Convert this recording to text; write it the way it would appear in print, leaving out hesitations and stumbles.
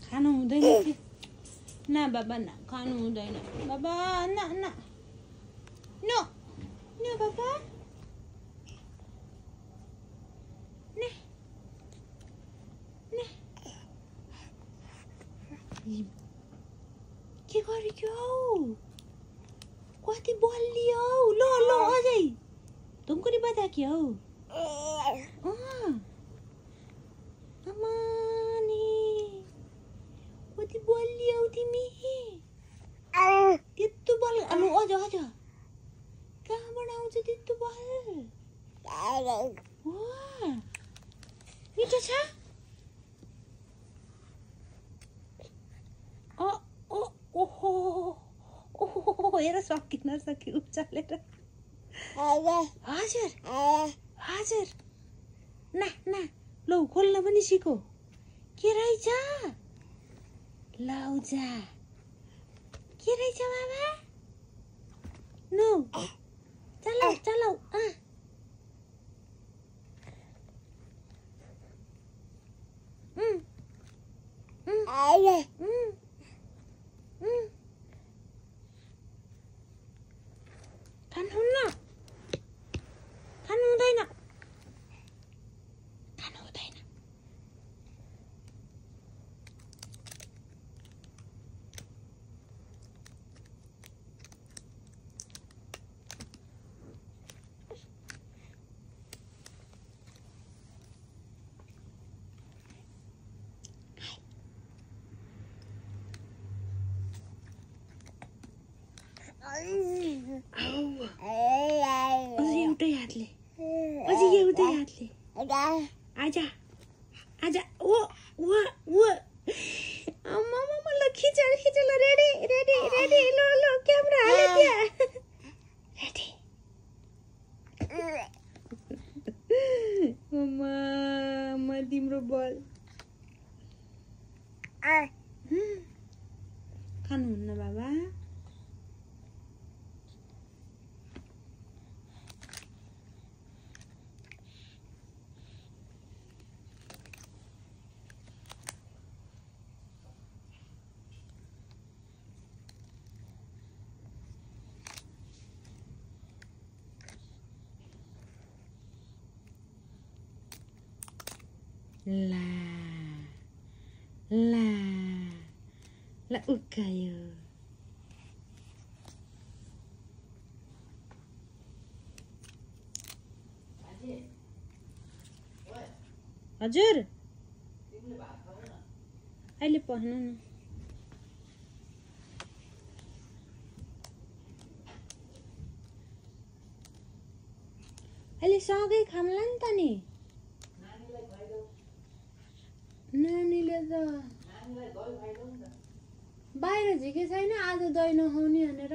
खानु हुँदैन कि ना बाबा ना खानु हुँदैन बाबा ना ना नो नो बाबा ने ने के गरेको कति बलियो लो लो अझै ढुङ्कुरी बजाकी हौ अमानी कति बलियो तिमी त्यत्रो बल अनु अझ अझ कहाँबाट आउँछ त्यत्रो बल मिठो छ ओहो ओहो हेर सकिन सक्यो उचालेर हजुर हजुर ना ना लौ खोल्न पनि सिको के रहेछ लौजा के रहेछ बाबा नो चलाऊ चलाऊ खानुहुन्न खानु हुँदैन खानु हुँदैन अझै एउटै हातले आजा आजा ओ आमा ल खिच ल रेडी रेडी रेडी लो लो क्यामेरा हाले त्यहाँ रेडी मम्मा तिम्रो बल खानुहुन्न बाबा ला उकायो हजुर अहिले पढ्नु न अहिले सँगै खामला नि त नि नानीले त बाहिर झिके छैन आज दही नखाउने भनेर